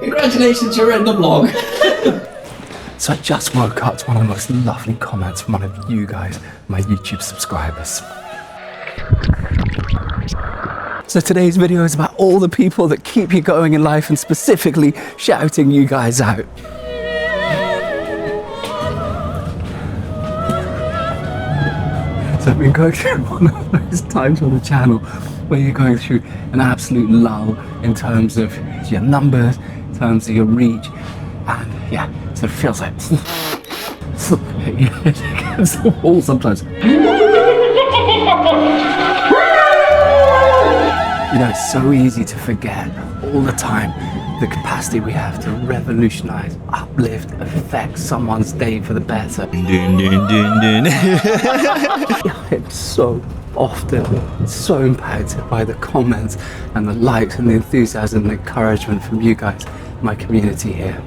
Congratulations, you're in the vlog. So I just woke up to one of the most lovely comments from one of you guys, my YouTube subscribers. So today's video is about all the people that keep you going in life and specifically shouting you guys out. So I've been going through one of those times on the channel where you're going through an absolute lull in terms of your numbers, in terms of your reach, and yeah, so it feels like against the wall sometimes. You know, it's so easy to forget all the time the capacity we have to revolutionize, uplift, affect someone's day for the better. It's so often so impacted by the comments and the likes and the enthusiasm and encouragement from you guys, my community here.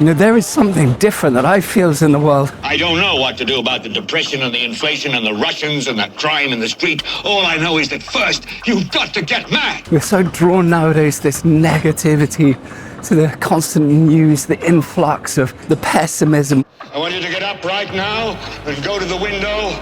You know, there is something different that I feel is in the world. I don't know what to do about the depression and the inflation and the Russians and the crime in the street. All I know is that first, you've got to get mad. We're so drawn nowadays to this negativity, to the constant news, the influx of the pessimism. I want you to get up right now and go to the window,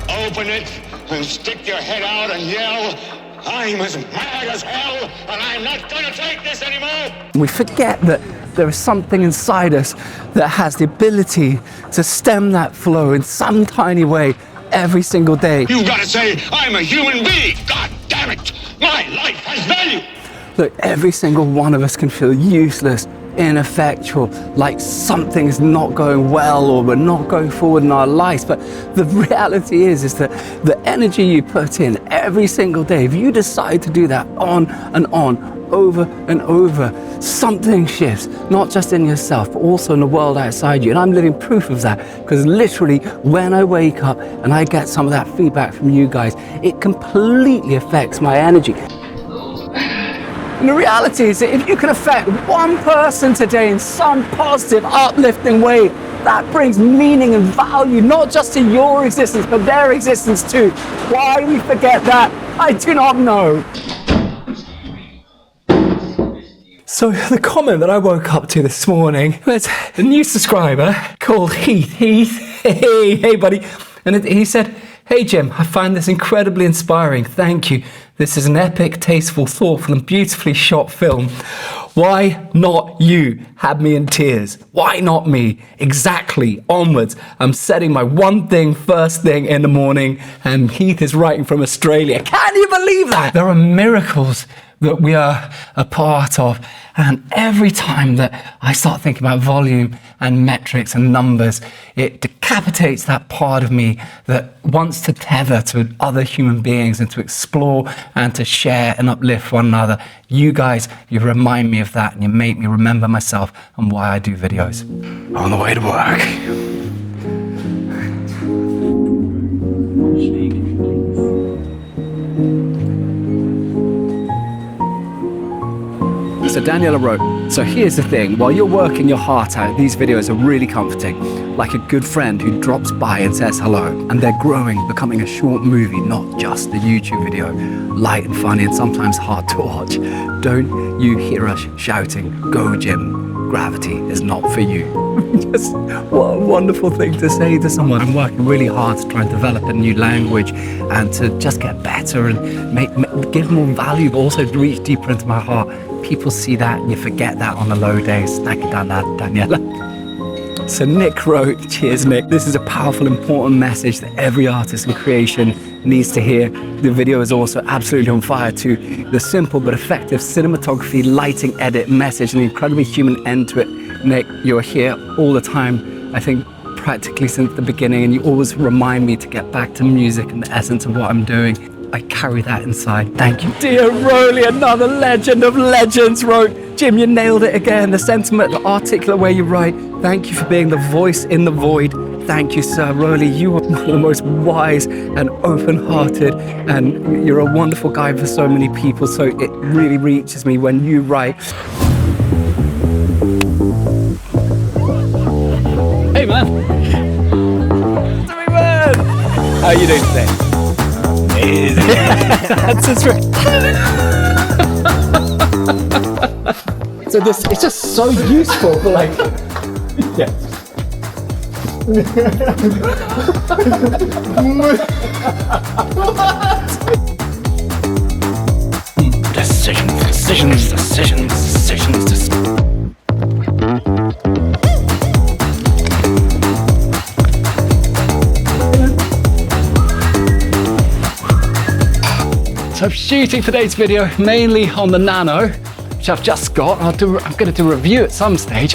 open it, and stick your head out and yell, I'm as mad as hell, and I'm not going to take this anymore. We forget that there is something inside us that has the ability to stem that flow in some tiny way every single day. You've got to say, I'm a human being. God damn it. My life has value. Look, every single one of us can feel useless, ineffectual, like something is not going well or we're not going forward in our lives. But the reality is that the energy you put in every single day, if you decide to do that on and on, over and over, something shifts, not just in yourself, but also in the world outside you. And I'm living proof of that, because literally when I wake up and I get some of that feedback from you guys, it completely affects my energy. And the reality is that if you can affect one person today in some positive, uplifting way, that brings meaning and value, not just to your existence, but their existence too. Why we forget that, I do not know. So the comment that I woke up to this morning was a new subscriber called Heath. Hey buddy. And he said, hey Jim, I find this incredibly inspiring. Thank you. This is an epic, tasteful, thoughtful and beautifully shot film. Why not you? Had me in tears. Why not me? Exactly. Onwards. I'm setting my one thing first thing in the morning, and Heath is writing from Australia. Can you believe that? There are miracles that we are a part of, and every time that I start thinking about volume and metrics and numbers, it decapitates that part of me that wants to tether to other human beings and to explore and to share and uplift one another. You guys, you remind me of that, and you make me remember myself and why I do videos. On the way to work. So Daniela wrote, so here's the thing, while you're working your heart out, these videos are really comforting, like a good friend who drops by and says hello, and they're growing, becoming a short movie, not just a YouTube video, light and funny and sometimes hard to watch. Don't you hear us shouting, go Jim, gravity is not for you. Just what a wonderful thing to say to someone. I'm working really hard to try and develop a new language and to just get better and give more value, but also reach deeper into my heart. People see that and you forget that on the low days. Thank you, Daniela. So Nick wrote, cheers Nick, this is a powerful, important message that every artist in creation needs to hear. The video is also absolutely on fire too. The simple but effective cinematography, lighting, edit, message, and the incredibly human end to it. Nick, you're here all the time, I think practically since the beginning, and you always remind me to get back to music and the essence of what I'm doing. I carry that inside. Thank you. Dear Rolly, another legend of legends, wrote, Jim, you nailed it again. The sentiment, the articulate way you write. Thank you for being the voice in the void. Thank you, Sir Rolly. You are one of the most wise and open-hearted, and you're a wonderful guide for so many people. So it really reaches me when you write. Hey, man. How are you doing today? That's just right. So this, it's just so useful for like, yeah. Decisions. So I'm shooting today's video mainly on the Nano, which I've just got. I'm going to do a review at some stage.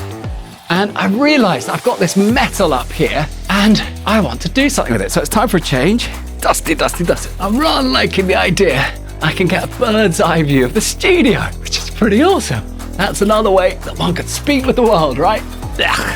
And I realized I've got this metal up here and I want to do something with it. So it's time for a change. Dusty. I'm rather liking the idea. I can get a bird's eye view of the studio, which is pretty awesome. That's another way that one could speak with the world, right?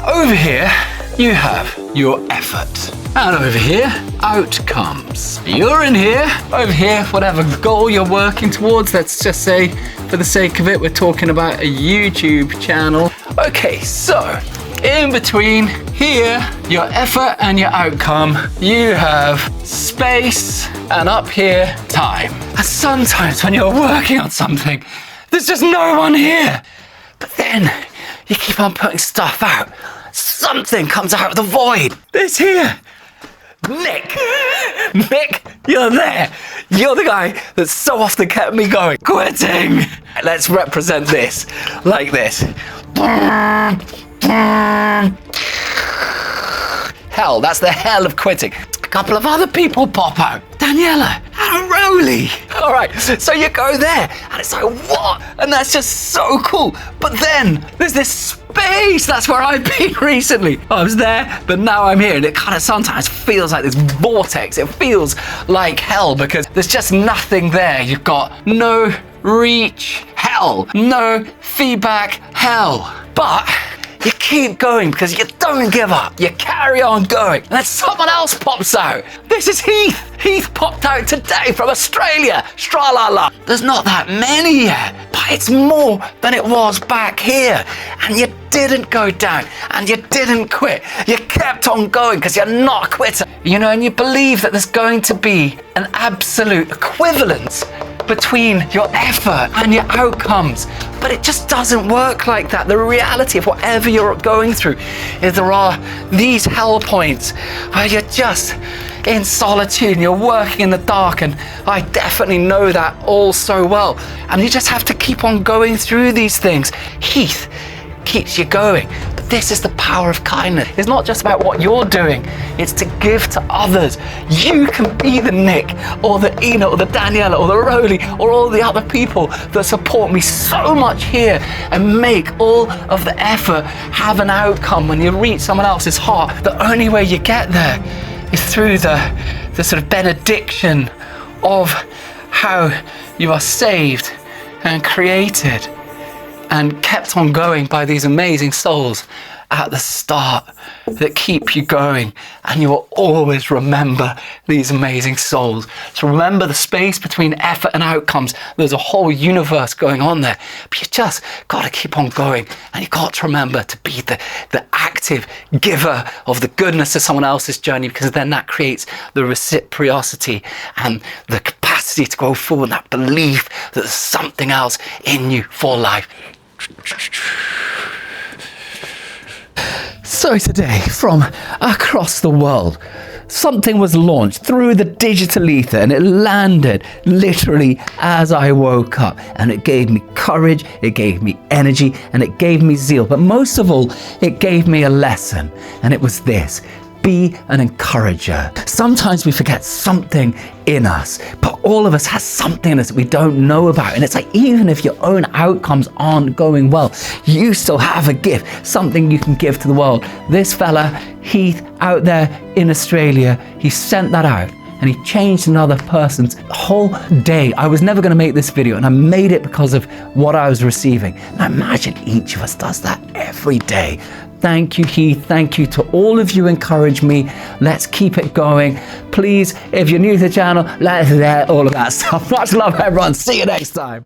Over here, you have your effort. And over here, outcomes. You're in here. Over here, whatever goal you're working towards, let's just say, for the sake of it, we're talking about a YouTube channel. Okay, so in between here, your effort and your outcome, you have space, and up here, time. And sometimes when you're working on something, there's just no one here. But then you keep on putting stuff out. Something comes out of the void. This here. Nick, you're there. You're the guy that so often kept me going. Quitting. Let's represent this like this. Hell, that's the hell of quitting. A couple of other people pop out. Daniela and Rowley. All right, so you go there and it's like, what? And that's just so cool. But then there's this space. That's where I've been recently. I was there, but now I'm here and it kind of sometimes feels like this vortex. It feels like hell because there's just nothing there. You've got no reach, hell, no feedback, hell. But you keep going because you don't give up. You carry on going. And then someone else pops out. This is Heath. Heath popped out today from Australia. Stralala. There's not that many yet, but it's more than it was back here. And you didn't go down and you didn't quit. You kept on going because you're not a quitter. You know, and you believe that there's going to be an absolute equivalence between your effort and your outcomes. But it just doesn't work like that. The reality of whatever you're going through is there are these hell points where you're just in solitude and you're working in the dark, and I definitely know that all so well. And you just have to keep on going through these things. Heath keeps you going. But this is the power of kindness. It's not just about what you're doing, it's to give to others. You can be the Nick or the Ina or the Daniela or the Rowley or all the other people that support me so much here and make all of the effort have an outcome when you reach someone else's heart. The only way you get there is through the sort of benediction of how you are saved and created and kept on going by these amazing souls at the start that keep you going, and you will always remember these amazing souls. So remember the space between effort and outcomes. There's a whole universe going on there, but you just got to keep on going, and you got to remember to be the active giver of the goodness of someone else's journey, because then that creates the reciprocity and the capacity to go forward, that belief that there's something else in you for life. So today, from across the world, something was launched through the digital ether, and it landed literally as I woke up, and it gave me courage, it gave me energy, and it gave me zeal. But most of all, it gave me a lesson, and it was this: be an encourager. Sometimes we forget something in us, but all of us has something in us that we don't know about. And it's like, even if your own outcomes aren't going well, you still have a gift, something you can give to the world. This fella, Heath, out there in Australia, he sent that out and he changed another person's whole day. I was never going to make this video, and I made it because of what I was receiving. And I imagine each of us does that every day. Thank you, Heath. Thank you to all of you who encourage me. Let's keep it going. Please, if you're new to the channel, let's all of that stuff. Much love, everyone. See you next time.